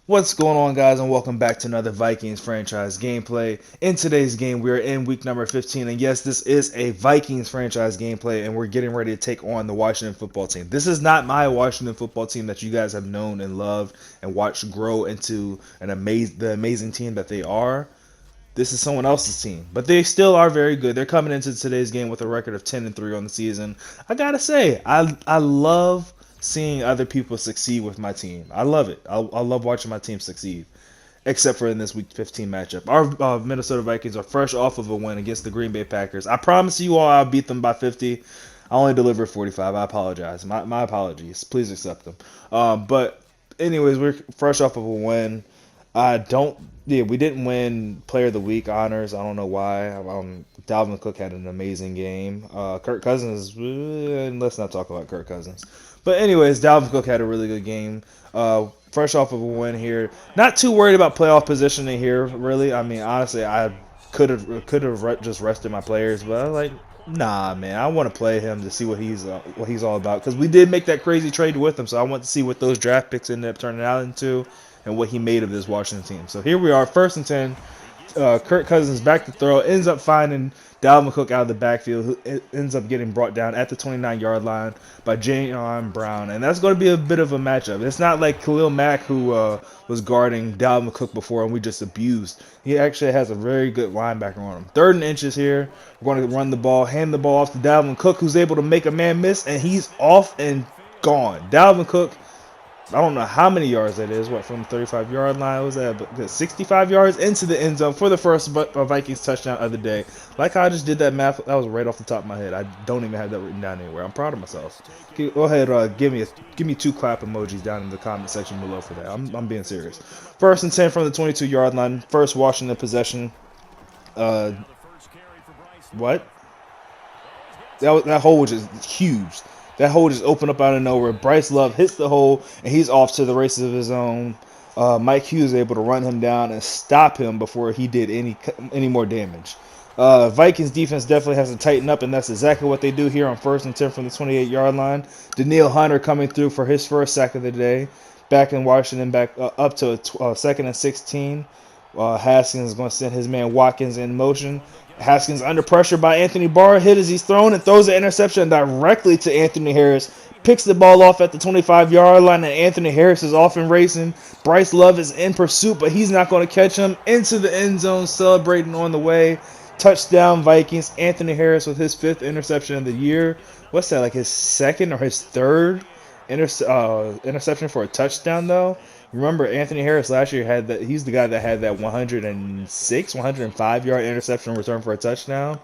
What's going on, guys, and welcome back to another Vikings franchise gameplay. In today's game, we are in week number 15, and yes, this is a Vikings franchise gameplay, and we're getting ready to take on the Washington football team. This is not my Washington football team that you guys have known and loved and watched grow into the amazing team that they are. This is someone else's team, but they still are very good. They're coming into today's game with a record of 10-3 on the season. I gotta say, I love seeing other people succeed with my team. I love it. I love watching my team succeed. Except for in this Week 15 matchup, our Minnesota Vikings are fresh off of a win against the Green Bay Packers. I promise you all, I'll beat them by 50. I only delivered 45. I apologize. My apologies. Please accept them. But anyways, we're fresh off of a win. I don't. Yeah, we didn't win Player of the Week honors. I don't know why. Dalvin Cook had an amazing game. Kirk Cousins. Let's not talk about Kirk Cousins. But anyways, Dalvin Cook had a really good game. Fresh off of a win here. Not too worried about playoff positioning here. Really, I mean, honestly, I could have just rested my players, but I was like, nah, man, I want to play him to see what he's all about. Because we did make that crazy trade with him, so I want to see what those draft picks ended up turning out into and what he made of this Washington team. So here we are, 1st and 10. Kirk Cousins back to throw, ends up finding Dalvin Cook out of the backfield, who ends up getting brought down at the 29-yard line by Jayon Brown. And that's going to be a bit of a matchup. It's not like Khalil Mack, who was guarding Dalvin Cook before and we just abused. He actually has a very good linebacker on him. 3rd and inches here. We're going to run the ball, hand the ball off to Dalvin Cook, who's able to make a man miss, and he's off and gone. Dalvin Cook, I don't know how many yards that is. What, from the 35-yard line? Was that 65 yards into the end zone for the first Vikings touchdown of the day? Like how I just did that math, that was right off the top of my head. I don't even have that written down anywhere. I'm proud of myself. Go ahead, give me 2 clap emojis down in the comment section below for that. I'm being serious. 1st and 10 from the 22-yard line. First Washington possession. What? That hole was just huge. That hole just opened up out of nowhere. Bryce Love hits the hole, and he's off to the races of his own. Mike Hughes is able to run him down and stop him before he did any more damage. Vikings defense definitely has to tighten up, and that's exactly what they do here on 1st and 10 from the 28-yard line. Danielle Hunter coming through for his first sack of the day. Back in Washington, back up to a 2nd and 16. Haskins is going to send his man Watkins in motion. Haskins under pressure by Anthony Barr, hit as he's thrown and throws the interception directly to Anthony Harris. Picks the ball off at the 25-yard line, and Anthony Harris is off and racing. Bryce Love is in pursuit, but he's not going to catch him. Into the end zone, celebrating on the way. Touchdown Vikings. Anthony Harris with his 5th interception of the year. What's that, like his 2nd or his 3rd interception for a touchdown, though? Remember, Anthony Harris last year had that. He's the guy that had that 105-yard interception return for a touchdown.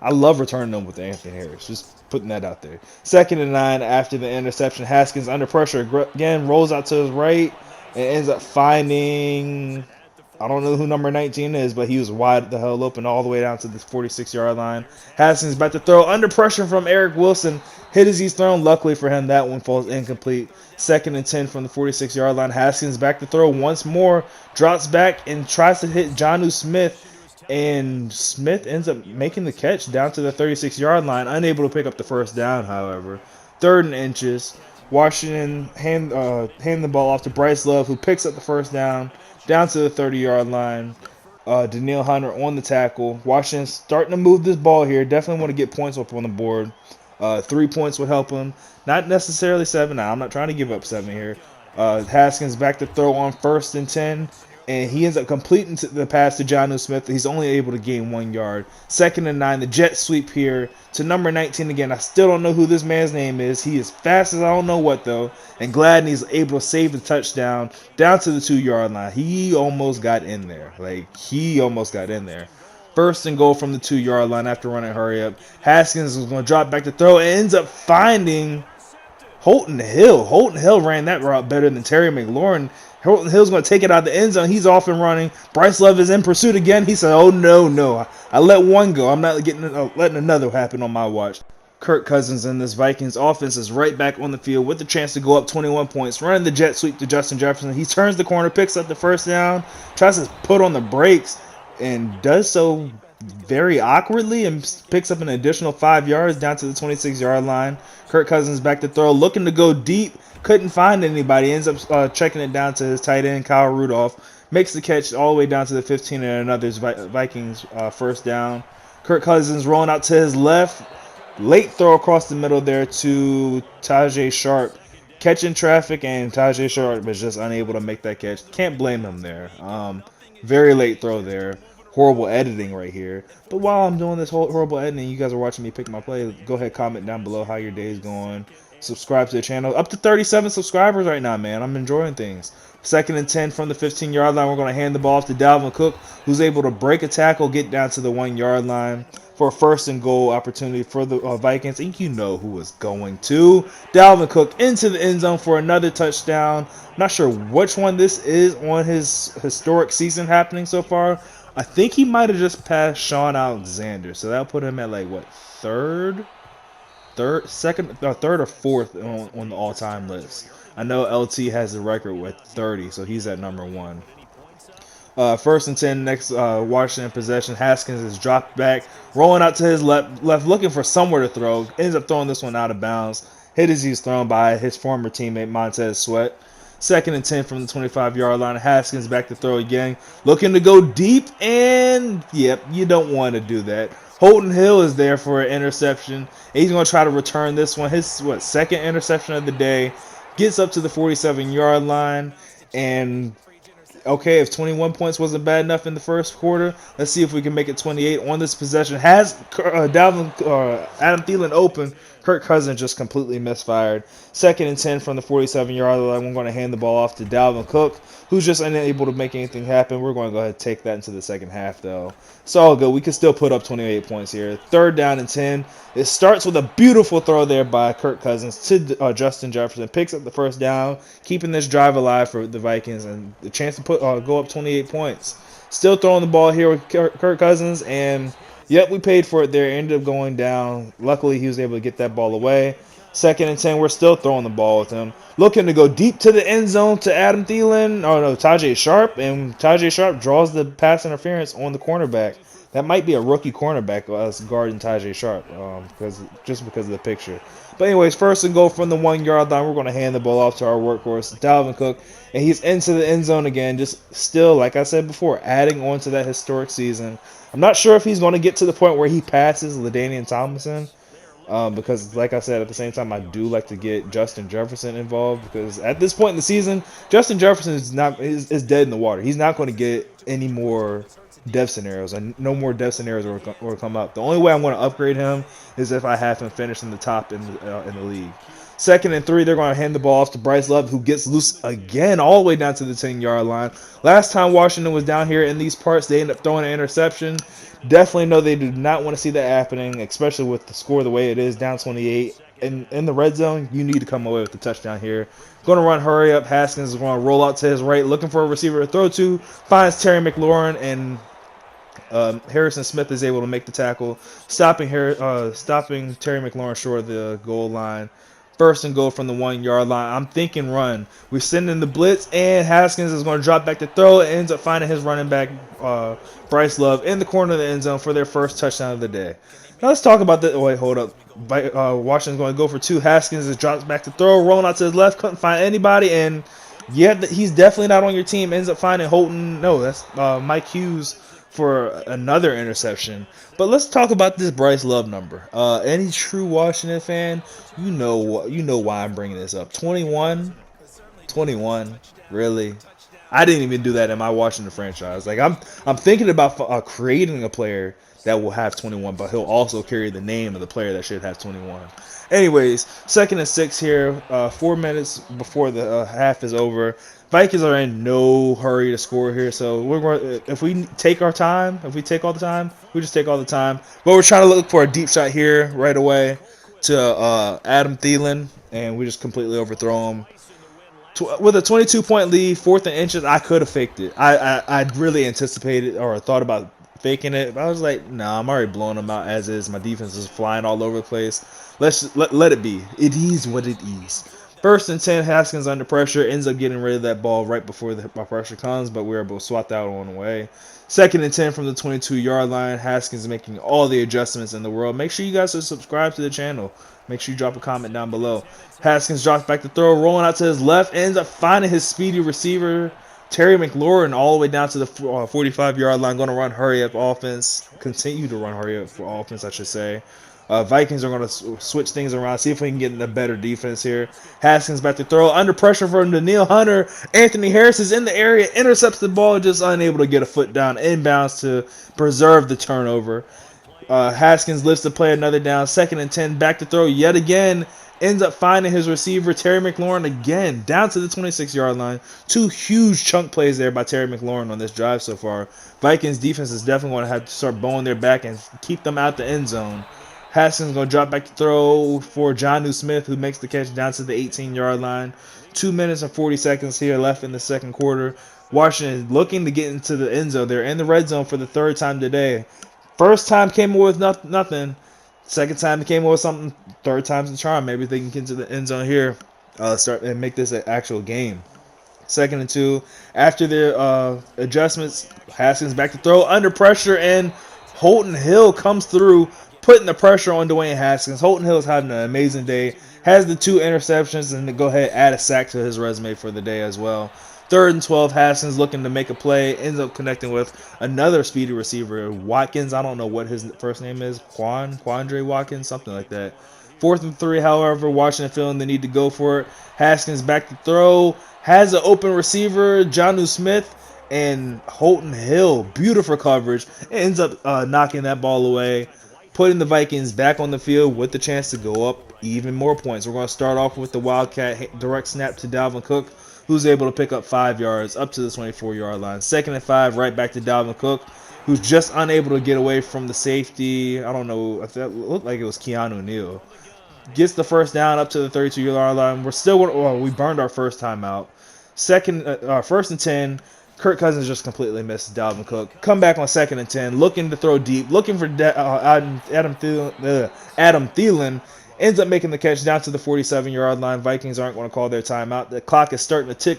I love returning them with Anthony Harris. Just putting that out there. 2nd and 9 after the interception. Haskins under pressure again, rolls out to his right and ends up finding, I don't know who number 19 is, but he was wide the hell open all the way down to the 46-yard line. Haskins about to throw under pressure from Eric Wilson. Hit as he's thrown. Luckily for him, that one falls incomplete. 2nd and 10 from the 46-yard line. Haskins back to throw once more. Drops back and tries to hit Jonnu Smith. And Smith ends up making the catch down to the 36-yard line. Unable to pick up the first down, however. 3rd and inches. Washington hand the ball off to Bryce Love, who picks up the first down to the 30-yard line. Danielle Hunter on the tackle. Washington starting to move this ball here. Definitely want to get points up on the board. 3 points would help him. Not necessarily 7. Now, I'm not trying to give up 7 here. Haskins back to throw on 1st and 10. And he ends up completing the pass to Jonnu Smith. He's only able to gain 1 yard. 2nd and 9. The jet sweep here to number 19 again. I still don't know who this man's name is. He is fast as I don't know what, though. And Gladney's able to save the touchdown down to the 2-yard line. He almost got in there. Almost got in there. 1st and goal from the 2-yard line after running hurry up. Haskins is going to drop back to throw and ends up finding Holton Hill. Holton Hill ran that route better than Terry McLaurin. Holton Hill's going to take it out the end zone. He's off and running. Bryce Love is in pursuit again. He said, oh, no. I let one go. I'm not letting another happen on my watch. Kirk Cousins and this Vikings offense is right back on the field with the chance to go up 21 points. Running the jet sweep to Justin Jefferson. He turns the corner, picks up the first down, tries to put on the brakes, and does so very awkwardly and picks up an additional 5 yards down to the 26-yard line. Kirk Cousins back to throw, looking to go deep. couldn't find anybody. Ends up checking it down to his tight end, Kyle Rudolph. Makes the catch all the way down to the 15 and another Vikings first down. Kirk Cousins rolling out to his left. Late throw across the middle there to Tajay Sharp. Catching traffic, and Tajay Sharp was just unable to make that catch. Can't blame him there. Very late throw there. Horrible editing right here. But while I'm doing this horrible editing, you guys are watching me pick my play. Go ahead, comment down below how your day is going. Subscribe to the channel. Up to 37 subscribers right now, man. I'm enjoying things. Second and 10 from the 15-yard line. We're going to hand the ball off to Dalvin Cook, who's able to break a tackle, get down to the 1-yard line for a first and goal opportunity for the Vikings. And you know who is going to. Dalvin Cook into the end zone for another touchdown. Not sure which one this is on his historic season happening so far. I think he might have just passed Sean Alexander. So that'll put him at like, what, third or fourth on the all-time list. I know LT has the record with 30, so he's at number 1. First and 10, next Washington possession. Haskins is dropped back, rolling out to his left, looking for somewhere to throw. Ends up throwing this one out of bounds. Hit as he's thrown by his former teammate Montez Sweat. Second and 10 from the 25-yard line. Haskins back to throw again, looking to go deep, and yep, you don't want to do that. Holton Hill is there for an interception. He's going to try to return this one. His second interception of the day. Gets up to the 47-yard line, and okay, if 21 points wasn't bad enough in the first quarter, let's see if we can make it 28 on this possession. Has Adam Thielen open. Kirk Cousins just completely misfired. Second and 10 from the 47-yard line. We're going to hand the ball off to Dalvin Cook, who's just unable to make anything happen. We're going to go ahead and take that into the second half, though. It's all good. We can still put up 28 points here. Third down and 10. It starts with a beautiful throw there by Kirk Cousins to Justin Jefferson. Picks up the first down, keeping this drive alive for the Vikings and the chance to go up 28 points. Still throwing the ball here with Kirk Cousins, and yep, we paid for it there. Ended up going down. Luckily, he was able to get that ball away. Second and 10, we're still throwing the ball with him. Looking to go deep to the end zone to Adam Thielen. Oh, no, Tajay Sharp. And Tajay Sharp draws the pass interference on the cornerback. That might be a rookie cornerback guarding Tajay Sharp because of the picture. But anyways, first and goal from the 1-yard line. We're going to hand the ball off to our workhorse, Dalvin Cook. And he's into the end zone again. Just still, like I said before, adding on to that historic season. I'm not sure if he's going to get to the point where he passes LaDainian Tomlinson. Because, like I said, at the same time, I do like to get Justin Jefferson involved. Because at this point in the season, Justin Jefferson is dead in the water. He's not going to get any more death scenarios, and no more death scenarios will come up. The only way I'm going to upgrade him is if I have him finish in the top in the league. Second and 3, they're going to hand the ball off to Bryce Love, who gets loose again all the way down to the 10-yard line. Last time Washington was down here in these parts, they ended up throwing an interception. Definitely know they do not want to see that happening, especially with the score the way it is, down 28. In the red zone, you need to come away with the touchdown here. Going to run hurry up. Haskins is going to roll out to his right, looking for a receiver to throw to. Finds Terry McLaurin, and Harrison Smith is able to make the tackle, stopping Terry McLaurin short of the goal line. First and goal from the 1-yard line. I'm thinking run. We're sending the blitz, and Haskins is going to drop back to throw. It ends up finding his running back, Bryce Love, in the corner of the end zone for their first touchdown of the day. Now let's talk about the. Oh, wait, hold up. Washington's going to go for 2. Haskins is drops back to throw, rolling out to his left, couldn't find anybody, and yeah, he's definitely not on your team. Ends up finding Holton. No, that's Mike Hughes for another interception. But let's talk about this Bryce Love number. Any true Washington fan, you know why I'm bringing this up. 21, really? I didn't even do that in my Washington franchise. Like I'm thinking about creating a player that will have 21, but he'll also carry the name of the player that should have 21. Anyways, second and 6 here. 4 minutes before the half is over. Vikings are in no hurry to score here, so we're going. If we take all the time, we just take all the time. But we're trying to look for a deep shot here right away to Adam Thielen, and we just completely overthrow him. With a 22-point lead, 4th and inches, I could have faked it. I really anticipated or thought about faking it, but I was like, nah, I'm already blowing them out as is. My defense is flying all over the place. Let it be. It is what it is. First and 10, Haskins under pressure, ends up getting rid of that ball right before the pressure comes, but we're able to swat that on the way. Second and 10 from the 22-yard line. Haskins making all the adjustments in the world. Make sure you guys are subscribed to the channel. Make sure you drop a comment down below. Haskins drops back to throw, rolling out to his left, ends up finding his speedy receiver, Terry McLaurin, all the way down to the 45-yard line. Going to run hurry up offense. Continue to run hurry up for offense, I should say. Vikings are going to switch things around, see if we can get in a better defense here. Haskins back to throw, under pressure from Daniil Hunter. Anthony Harris is in the area, intercepts the ball, just unable to get a foot down, inbounds to preserve the turnover. Haskins lifts the play another down, second and 10, back to throw yet again. Ends up finding his receiver, Terry McLaurin, again, down to the 26-yard line. Two huge chunk plays there by Terry McLaurin on this drive so far. Vikings defense is definitely going to have to start bowing their back and keep them out the end zone. Haskins going to drop back to throw for Jonnu Smith, who makes the catch down to the 18-yard line. 2 minutes and 40 seconds here left in the second quarter. Washington looking to get into the end zone. They're in the red zone for the third time today. First time came away with nothing. Second time they came away with something. Third time's the charm. Maybe they can get into the end zone here, start and make this an actual game. Second and 2. After their adjustments, Haskins back to throw under pressure, and Holton Hill comes through, putting the pressure on Dwayne Haskins. Holton Hill is having an amazing day. Has the 2 interceptions and to go ahead and add a sack to his resume for the day as well. Third and 12, Haskins looking to make a play, ends up connecting with another speedy receiver, Watkins. I don't know what his first name is, Quandre Watkins, something like that. Fourth and 3, however, Washington feeling the need to go for it. Haskins back to throw, has an open receiver, Jonnu Smith, and Holton Hill. Beautiful coverage, ends up knocking that ball away, putting the Vikings back on the field with the chance to go up even more points. We're going to start off with the Wildcat direct snap to Dalvin Cook, who's able to pick up 5 yards up to the 24-yard line. Second and 5, right back to Dalvin Cook, who's just unable to get away from the safety. I don't know if that looked like it was Keanu Neal. Gets the first down up to the 32-yard line. We're still we burned our first time out. First and 10. Kirk Cousins just completely missed Dalvin Cook. Come back on second and 10, looking to throw deep, looking for Adam Thielen. Ends up making the catch down to the 47-yard line. Vikings aren't going to call their timeout. The clock is starting to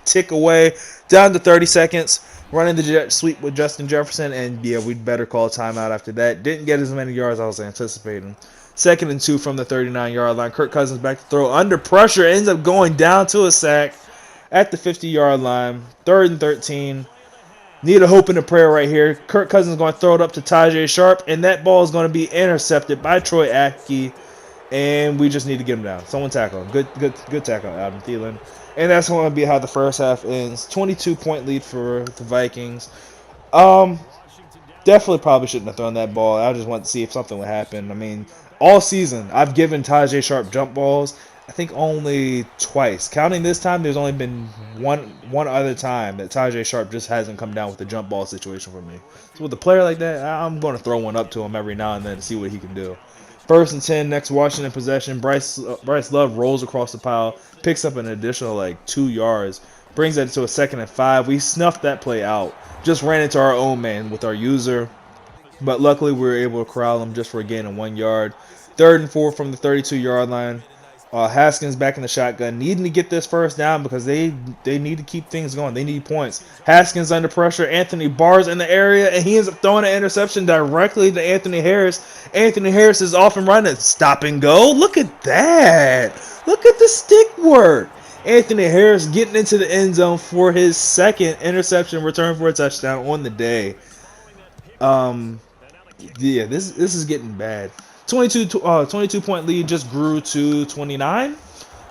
tick away. Down to 30 seconds. Running the jet sweep with Justin Jefferson. And, yeah, we'd better call a timeout after that. Didn't get as many yards as I was anticipating. Second and 2 from the 39-yard line. Kirk Cousins back to throw. Under pressure. Ends up going down to a sack at the 50-yard line. Third and 13. Need a hope and a prayer right here. Kirk Cousins is going to throw it up to Tajay Sharp. And that ball is going to be intercepted by Troy Apke. And we just need to get him down. Someone tackle him. Good tackle, Adam Thielen. And that's going to be how the first half ends. 22-point lead for the Vikings. Definitely probably shouldn't have thrown that ball. I just wanted to see if something would happen. I mean, all season, I've given Tajay Sharp jump balls. I think only twice. Counting this time, there's only been one other time that Tajay Sharp just hasn't come down with the jump ball situation for me. So with a player like that, I'm going to throw one up to him every now and then to see what he can do. First and 10, next Washington possession. Bryce Love rolls across the pile, picks up an additional 2 yards, brings that to a second and 5. We snuffed that play out. Just ran into our own man with our user, but luckily we were able to corral him just for a gain of 1 yard. Third and 4 from the 32-yard line. Haskins back in the shotgun, needing to get this first down because they need to keep things going. They need points. Haskins under pressure. Anthony Barr's in the area, and he ends up throwing an interception directly to Anthony Harris. Anthony Harris is off and running. Stop and go. Look at that. Look at the stick work. Anthony Harris getting into the end zone for his second interception return for a touchdown on the day. Yeah, this is getting bad. 22-point lead just grew to 29.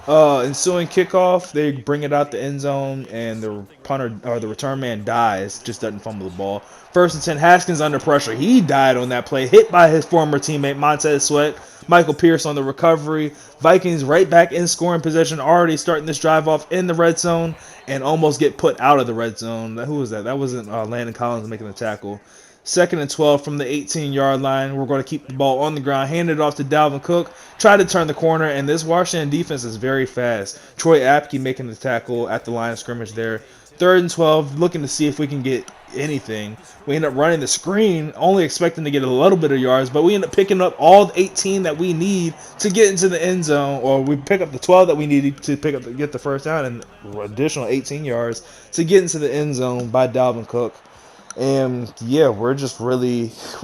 Ensuing kickoff, they bring it out the end zone, and the punter or the return man dies, just doesn't fumble the ball. First and 10, Haskins under pressure. He died on that play, hit by his former teammate Montez Sweat. Michael Pierce on the recovery. Vikings right back in scoring position, already starting this drive off in the red zone, and almost get put out of the red zone. Who was that? That wasn't Landon Collins making the tackle. Second and 12 from the 18-yard line. We're going to keep the ball on the ground, hand it off to Dalvin Cook, try to turn the corner, and this Washington defense is very fast. Troy Apke making the tackle at the line of scrimmage there. Third and 12, looking to see if we can get anything. We end up running the screen, only expecting to get a little bit of yards, but we end up picking up all the 18 that we need to get into the end zone, or we pick up the 12 that we needed to get the first down, and additional 18 yards to get into the end zone by Dalvin Cook. And yeah, we're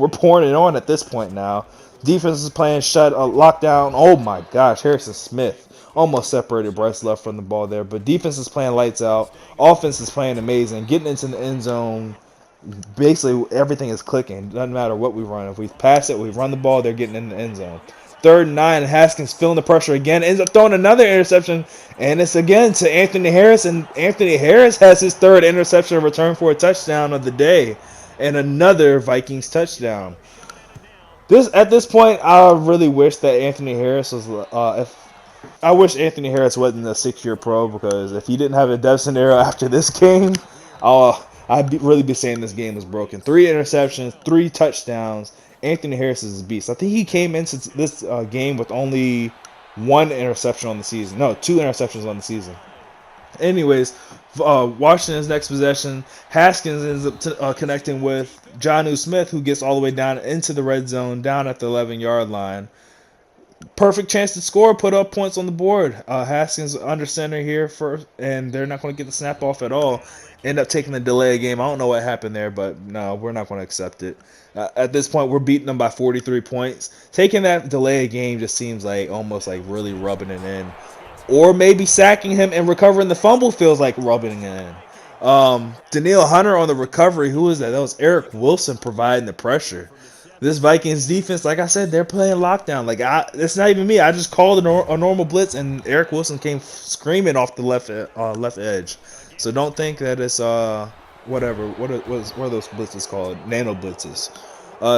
pouring it on at this point now. Defense is playing shut, lockdown. Oh my gosh, Harrison Smith almost separated Bryce Love from the ball there. But defense is playing lights out. Offense is playing amazing. Getting into the end zone, basically everything is clicking. Doesn't matter what we run. If we pass it, we run the ball, they're getting in the end zone. Third and 9, Haskins feeling the pressure again, ends up throwing another interception, and it's again to Anthony Harris, and Anthony Harris has his third interception return for a touchdown of the day, and another Vikings touchdown. At this point, I really wish that Anthony Harris was. I wish Anthony Harris wasn't a 6-year pro, because if he didn't have a Devson era after this game, really be saying this game was broken. 3 interceptions, 3 touchdowns. Anthony Harris is a beast. I think he came into this game with only 1 interception on the season. No, 2 interceptions on the season. Anyways, Washington's next possession, Haskins ends up connecting with Jonnu Smith, who gets all the way down into the red zone, down at the 11-yard line. Perfect chance to score, put up points on the board. Haskins under center here first, and they're not going to get the snap off at all. End up taking the delay game. I don't know what happened there, but no, we're not going to accept it. At this point, we're beating them by 43 points. Taking that delay game just seems like almost like really rubbing it in. Or maybe sacking him and recovering the fumble feels like rubbing it in. Danielle Hunter on the recovery. Who is that? That was Eric Wilson providing the pressure. This Vikings defense, like I said, they're playing lockdown. It's not even me. I just called a normal blitz, and Eric Wilson came screaming off the left edge. So don't think that it's whatever. What are those blitzes called? Nano blitzes.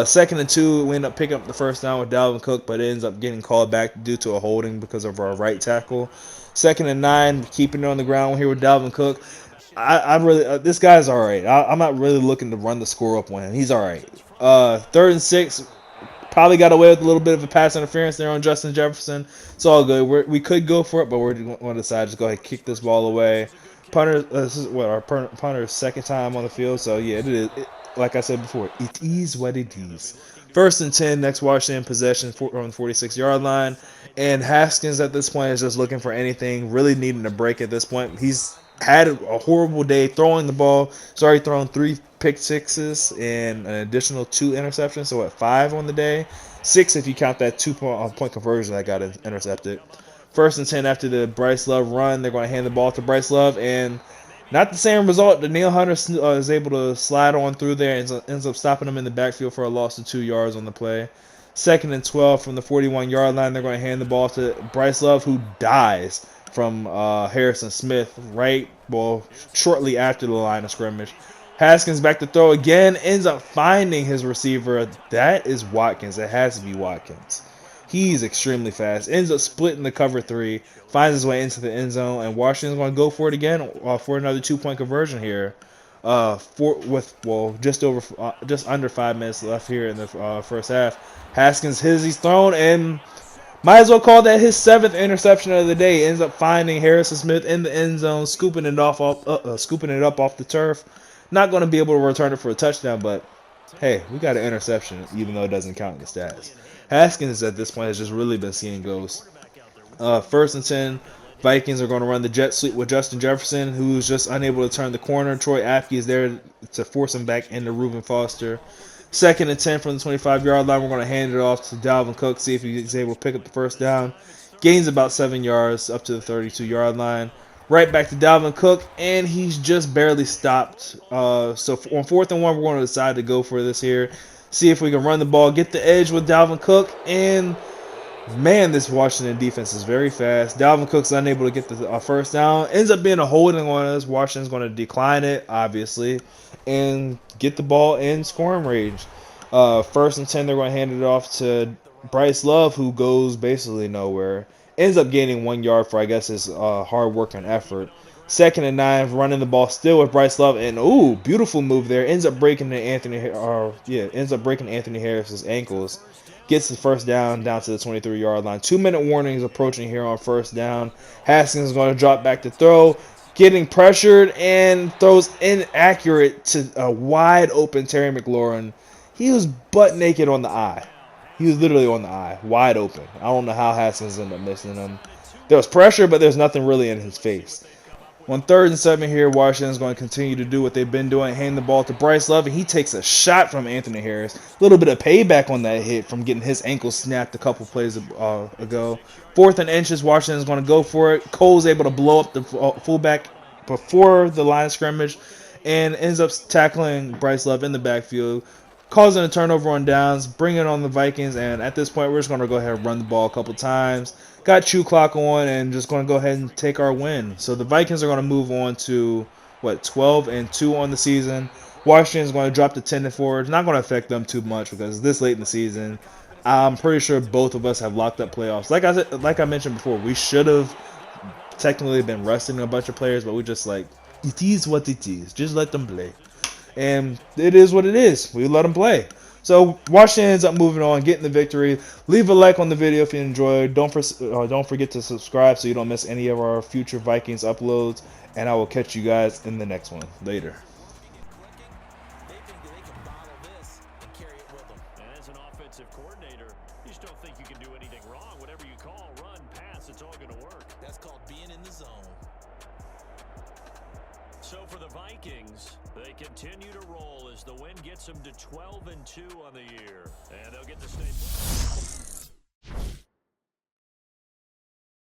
Second and 2, we end up picking up the first down with Dalvin Cook, but it ends up getting called back due to a holding because of our right tackle. Second and 9, keeping it on the ground here with Dalvin Cook. I really this guy's all right. I'm not really looking to run the score up on him. He's all right. Third and 6, probably got away with a little bit of a pass interference there on Justin Jefferson. It's all good. We could go for it, but we're going to decide to just go ahead and kick this ball away. Punter, this is what our punter's second time on the field, so yeah, it is. Like I said before, it is what it is. First and 10, next Washington possession on the 46-yard line, and Haskins at this point is just looking for anything, really needing a break at this point. He's had a horrible day throwing the ball. He's already thrown 3 pick sixes and an additional 2 interceptions, so at 5 on the day. 6 if you count that 2-point conversion that got intercepted. First and 10 after the Bryce Love run, they're going to hand the ball to Bryce Love, and not the same result. Danielle Hunter is able to slide on through there and ends up stopping him in the backfield for a loss of 2 yards on the play. Second and 12 from the 41-yard line, they're going to hand the ball to Bryce Love, who dies from Harrison Smith shortly after the line of scrimmage. Haskins back to throw again, ends up finding his receiver. That is Watkins. It has to be Watkins. He's extremely fast. Ends up splitting the cover 3, finds his way into the end zone, and Washington's going to go for it again for another 2-point conversion here. Just under 5 minutes left here in the first half. Haskins hits, he's thrown, and might as well call that his 7th interception of the day. Ends up finding Harrison Smith in the end zone, scooping it up off the turf. Not going to be able to return it for a touchdown, but hey, we got an interception, even though it doesn't count in the stats. Haskins at this point has just really been seeing ghosts. First and 10, Vikings are going to run the jet sweep with Justin Jefferson, who's just unable to turn the corner. Troy Apke is there to force him back into Reuben Foster. Second and 10 from the 25-yard line, we're going to hand it off to Dalvin Cook, see if he's able to pick up the first down. Gains about 7 yards up to the 32-yard line. Right back to Dalvin Cook, and he's just barely stopped. So on 4th and 1, we're going to decide to go for this here. See if we can run the ball, get the edge with Dalvin Cook, and man, this Washington defense is very fast. Dalvin Cook's unable to get the first down. Ends up being a holding on us. Washington's going to decline it, obviously, and get the ball in scoring range. First and 10, they're going to hand it off to Bryce Love, who goes basically nowhere. Ends up gaining 1 yard for, I guess, his hard work and effort. Second and 9, running the ball still with Bryce Love, and beautiful move there. Ends up breaking Anthony Harris's ankles. Gets the first down to the 23-yard line. 2-minute warning is approaching here on first down. Haskins is going to drop back to throw. getting pressured and throws inaccurate to a wide open Terry McLaurin. He was butt naked on the eye. He was literally on the eye, wide open. I don't know how Haskins ended up missing him. There was pressure, but there's nothing really in his face. On 3rd and 7 here, Washington's going to continue to do what they've been doing, hand the ball to Bryce Love, and he takes a shot from Anthony Harris. A little bit of payback on that hit from getting his ankle snapped a couple plays ago. 4th and inches, Washington's going to go for it. Cole's able to blow up the fullback before the line of scrimmage and ends up tackling Bryce Love in the backfield, causing a turnover on downs, bringing on the Vikings, and at this point, we're just going to go ahead and run the ball a couple times. Got chew clock on and just going to go ahead and take our win. So the Vikings are going to move on to, 12-2 on the season. Washington's going to drop to 10-4. It's not going to affect them too much because this late in the season, I'm pretty sure both of us have locked up playoffs. Like I mentioned before, we should have technically been resting a bunch of players, but we just it is what it is. Just let them play. And it is what it is. We let them play. So Washington ends up moving on, getting the victory. Leave a like on the video if you enjoyed. Don't forget to subscribe so you don't miss any of our future Vikings uploads. And I will catch you guys in the next one. Later. As an offensive coordinator, you just don't think you can do anything wrong. Whatever you call, run, pass, it's all going to work. That's called being in the zone. So for the Vikings, they continue to roll as the win gets them to 12-2 on the year.